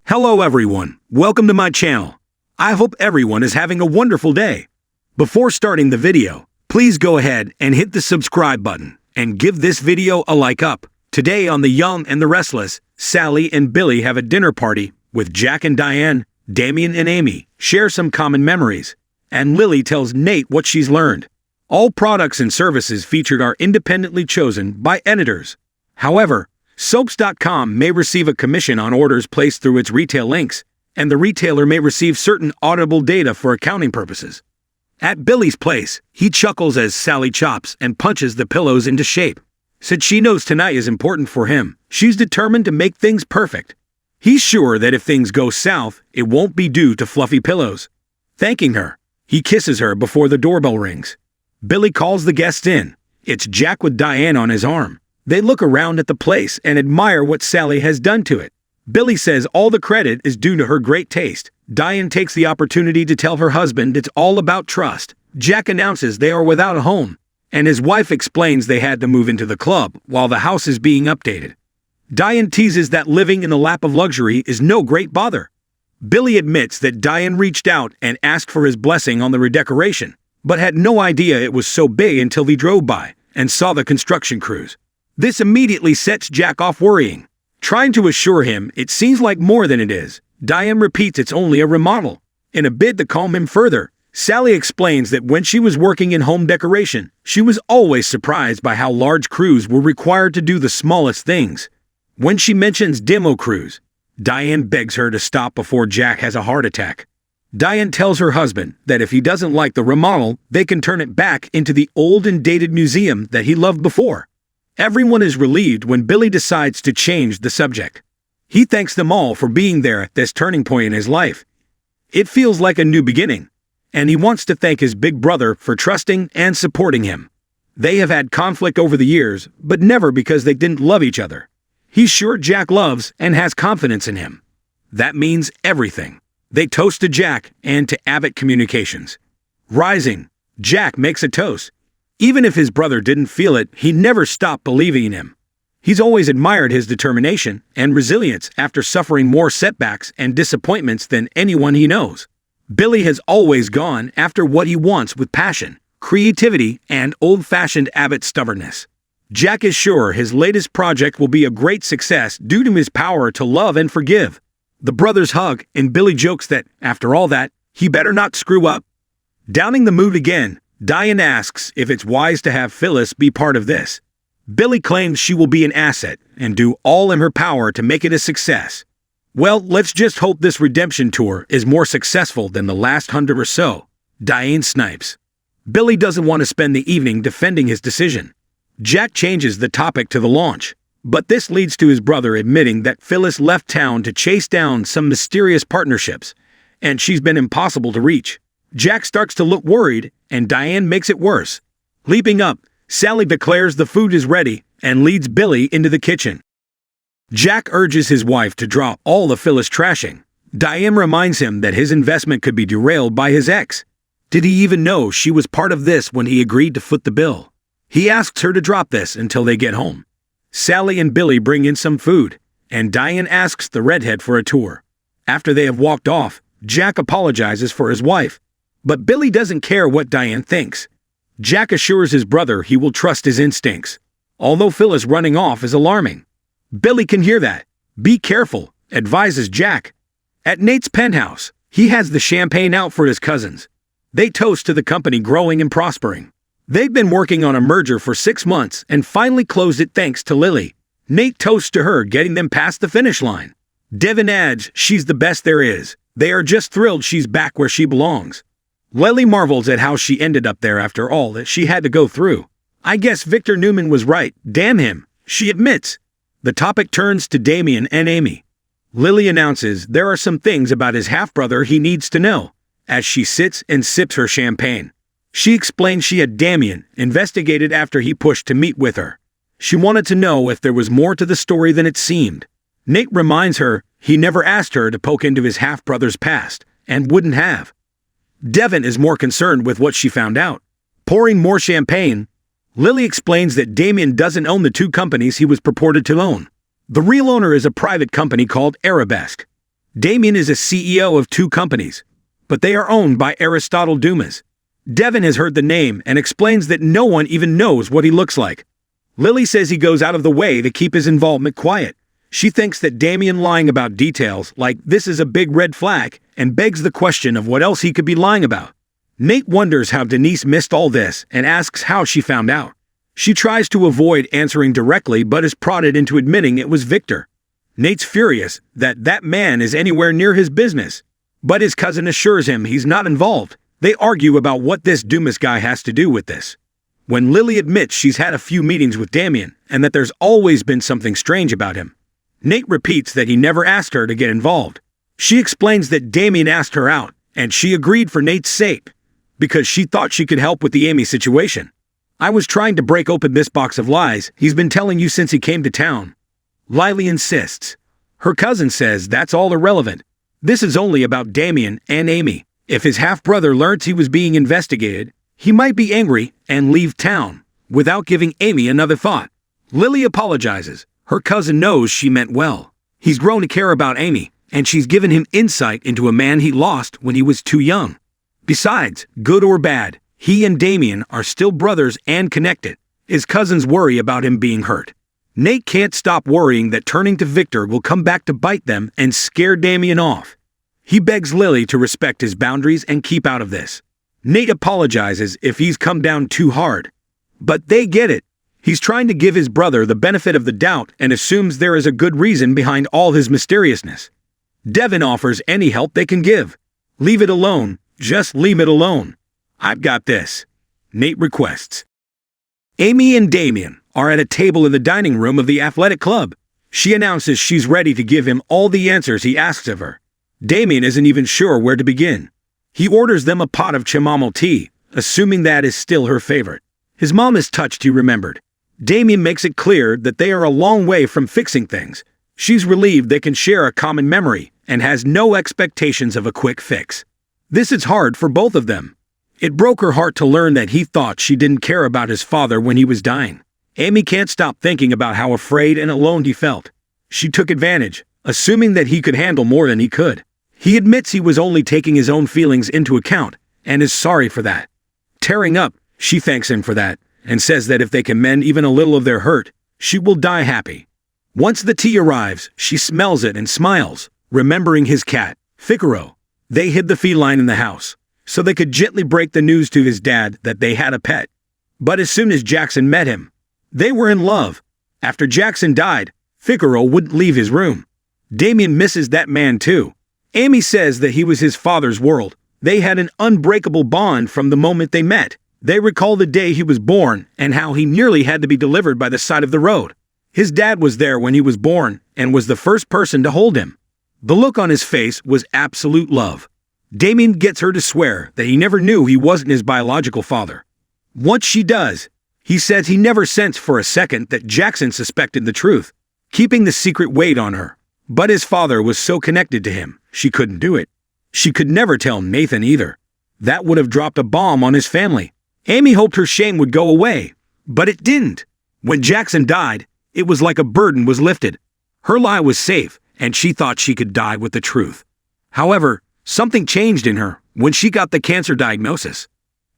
Hello everyone, welcome to my channel. I hope everyone is having a wonderful day. Before starting the video, please go ahead and hit the subscribe button and give this video a like up. Today on The Young and the Restless, Sally and Billy have a dinner party with Jack and Diane. Damian and Amy share some common memories, and Lily tells Nate what she's learned. All products and services featured are independently chosen by editors. However, Soaps.com may receive a commission on orders placed through its retail links, and the retailer may receive certain auditable data for accounting purposes. At Billy's place, he chuckles as Sally chops and punches the pillows into shape. Since she knows tonight is important for him, she's determined to make things perfect. He's sure that if things go south, it won't be due to fluffy pillows. Thanking her, he kisses her before the doorbell rings. Billy calls the guests in. It's Jack with Diane on his arm. They look around at the place and admire what Sally has done to it. Billy says all the credit is due to her great taste. Diane takes the opportunity to tell her husband it's all about trust. Jack announces they are without a home, and his wife explains they had to move into the club while the house is being updated. Diane teases that living in the lap of luxury is no great bother. Billy admits that Diane reached out and asked for his blessing on the redecoration, but had no idea it was so big until he drove by and saw the construction crews. This immediately sets Jack off worrying. Trying to assure him it seems like more than it is, Diane repeats it's only a remodel. In a bid to calm him further, Sally explains that when she was working in home decoration, she was always surprised by how large crews were required to do the smallest things. When she mentions demo crews, Diane begs her to stop before Jack has a heart attack. Diane tells her husband that if he doesn't like the remodel, they can turn it back into the old and dated museum that he loved before. Everyone is relieved when Billy decides to change the subject. He thanks them all for being there at this turning point in his life. It feels like a new beginning, and he wants to thank his big brother for trusting and supporting him. They have had conflict over the years, but never because they didn't love each other. He's sure Jack loves and has confidence in him. That means everything. They toast to Jack and to Abbott Communications. Rising, Jack makes a toast. Even if his brother didn't feel it, he never stopped believing in him. He's always admired his determination and resilience after suffering more setbacks and disappointments than anyone he knows. Billy has always gone after what he wants with passion, creativity, and old-fashioned Abbott stubbornness. Jack is sure his latest project will be a great success due to his power to love and forgive. The brothers hug, and Billy jokes that, after all that, he better not screw up. Downing the mood again, Diane asks if it's wise to have Phyllis be part of this. Billy claims she will be an asset and do all in her power to make it a success. Well, let's just hope this redemption tour is more successful than the last 100 or so, Diane snipes. Billy doesn't want to spend the evening defending his decision. Jack changes the topic to the launch, but this leads to his brother admitting that Phyllis left town to chase down some mysterious partnerships, and she's been impossible to reach. Jack starts to look worried, and Diane makes it worse. Leaping up, Sally declares the food is ready and leads Billy into the kitchen. Jack urges his wife to drop all the Phyllis trashing. Diane reminds him that his investment could be derailed by his ex. Did he even know she was part of this when he agreed to foot the bill? He asks her to drop this until they get home. Sally and Billy bring in some food, and Diane asks the redhead for a tour. After they have walked off, Jack apologizes for his wife. But Billy doesn't care what Diane thinks. Jack assures his brother he will trust his instincts, although Phyllis running off is alarming. Billy can hear that. Be careful, advises Jack. At Nate's penthouse, he has the champagne out for his cousins. They toast to the company growing and prospering. They've been working on a merger for 6 months and finally closed it thanks to Lily. Nate toasts to her getting them past the finish line. Devin adds she's the best there is. They are just thrilled she's back where she belongs. Lily marvels at how she ended up there after all that she had to go through. I guess Victor Newman was right, damn him, she admits. The topic turns to Damian and Amy. Lily announces there are some things about his half-brother he needs to know, as she sits and sips her champagne. She explains she had Damian investigated after he pushed to meet with her. She wanted to know if there was more to the story than it seemed. Nate reminds her he never asked her to poke into his half-brother's past, and wouldn't have. Devin is more concerned with what she found out. Pouring more champagne, Lily explains that Damian doesn't own the 2 companies he was purported to own. The real owner is a private company called Arabesque. Damian is a CEO of 2 companies, but they are owned by Aristotle Dumas. Devin has heard the name and explains that no one even knows what he looks like. Lily says he goes out of the way to keep his involvement quiet. She thinks that Damian lying about details like this is a big red flag and begs the question of what else he could be lying about. Nate wonders how Denise missed all this and asks how she found out. She tries to avoid answering directly but is prodded into admitting it was Victor. Nate's furious that man is anywhere near his business, but his cousin assures him he's not involved. They argue about what this Dumas guy has to do with this. When Lily admits she's had a few meetings with Damian and that there's always been something strange about him, Nate repeats that he never asked her to get involved. She explains that Damian asked her out, and she agreed for Nate's sake, because she thought she could help with the Amy situation. I was trying to break open this box of lies he's been telling you since he came to town. Lily insists. Her cousin says that's all irrelevant. This is only about Damian and Amy. If his half-brother learns he was being investigated, he might be angry and leave town, without giving Amy another thought. Lily apologizes. Her cousin knows she meant well. He's grown to care about Amy, and she's given him insight into a man he lost when he was too young. Besides, good or bad, he and Damian are still brothers and connected. His cousins worry about him being hurt. Nate can't stop worrying that turning to Victor will come back to bite them and scare Damian off. He begs Lily to respect his boundaries and keep out of this. Nate apologizes if he's come down too hard. But they get it. He's trying to give his brother the benefit of the doubt and assumes there is a good reason behind all his mysteriousness. Devin offers any help they can give. Leave it alone. Just leave it alone. I've got this, Nate requests. Amy and Damian are at a table in the dining room of the athletic club. She announces she's ready to give him all the answers he asks of her. Damian isn't even sure where to begin. He orders them a pot of chamomile tea, assuming that is still her favorite. His mom is touched, he remembered. Damian makes it clear that they are a long way from fixing things. She's relieved they can share a common memory and has no expectations of a quick fix. This is hard for both of them. It broke her heart to learn that he thought she didn't care about his father when he was dying. Amy can't stop thinking about how afraid and alone he felt. She took advantage, assuming that he could handle more than he could. He admits he was only taking his own feelings into account and is sorry for that. Tearing up, she thanks him for that and says that if they can mend even a little of their hurt, she will die happy. Once the tea arrives, she smells it and smiles, remembering his cat, Figaro. They hid the feline in the house, so they could gently break the news to his dad that they had a pet. But as soon as Jackson met him, they were in love. After Jackson died, Figaro wouldn't leave his room. Damian misses that man too. Amy says that he was his father's world. They had an unbreakable bond from the moment they met. They recall the day he was born and how he nearly had to be delivered by the side of the road. His dad was there when he was born and was the first person to hold him. The look on his face was absolute love. Damian gets her to swear that he never knew he wasn't his biological father. Once she does, he says he never sensed for a second that Jackson suspected the truth, keeping the secret weighed on her. But his father was so connected to him, she couldn't do it. She could never tell Nathan either. That would have dropped a bomb on his family. Amy hoped her shame would go away, but it didn't. When Jackson died, it was like a burden was lifted. Her lie was safe, and she thought she could die with the truth. However, something changed in her when she got the cancer diagnosis.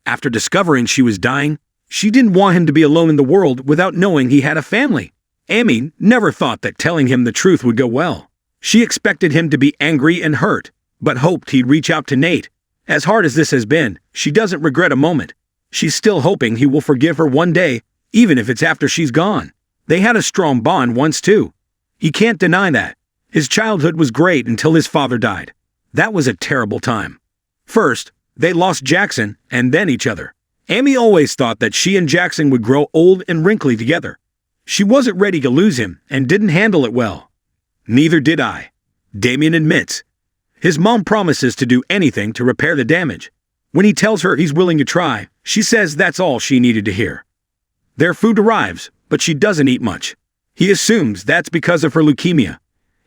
After discovering she was dying, she didn't want him to be alone in the world without knowing he had a family. Amy never thought that telling him the truth would go well. She expected him to be angry and hurt, but hoped he'd reach out to Nate. As hard as this has been, she doesn't regret a moment. She's still hoping he will forgive her one day, even if it's after she's gone. They had a strong bond once too. He can't deny that. His childhood was great until his father died. That was a terrible time. First, they lost Jackson and then each other. Amy always thought that she and Jackson would grow old and wrinkly together. She wasn't ready to lose him and didn't handle it well. Neither did I, Damian admits. His mom promises to do anything to repair the damage. When he tells her he's willing to try, she says that's all she needed to hear. Their food arrives, but she doesn't eat much. He assumes that's because of her leukemia.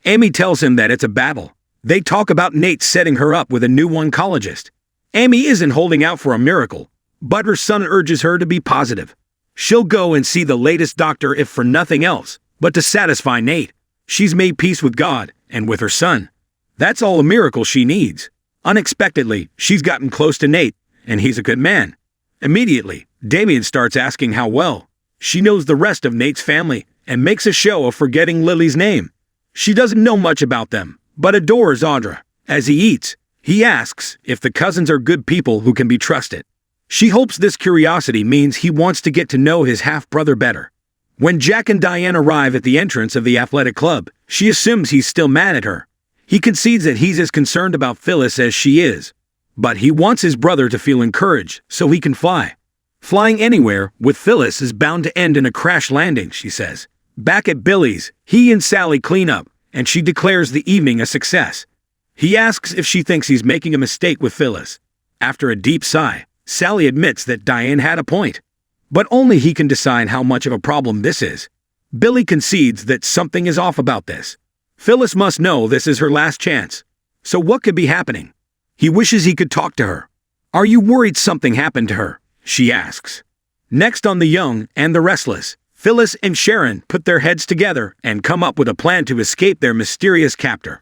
Amy tells him that it's a battle. They talk about Nate setting her up with a new oncologist. Amy isn't holding out for a miracle, but her son urges her to be positive. She'll go and see the latest doctor if for nothing else, but to satisfy Nate. She's made peace with God and with her son. That's all a miracle she needs. Unexpectedly, she's gotten close to Nate, and he's a good man. Immediately, Damian starts asking how well she knows the rest of Nate's family and makes a show of forgetting Lily's name. She doesn't know much about them, but adores Audra. As he eats, he asks if the cousins are good people who can be trusted. She hopes this curiosity means he wants to get to know his half-brother better. When Jack and Diane arrive at the entrance of the athletic club, she assumes he's still mad at her. He concedes that he's as concerned about Phyllis as she is, but he wants his brother to feel encouraged so he can fly. Flying anywhere with Phyllis is bound to end in a crash landing, she says. Back at Billy's, he and Sally clean up, and she declares the evening a success. He asks if she thinks he's making a mistake with Phyllis. After a deep sigh, Sally admits that Diane had a point, but only he can decide how much of a problem this is. Billy concedes that something is off about this. Phyllis must know this is her last chance. So what could be happening? He wishes he could talk to her. Are you worried something happened to her? She asks. Next on The Young and the Restless, Phyllis and Sharon put their heads together and come up with a plan to escape their mysterious captor.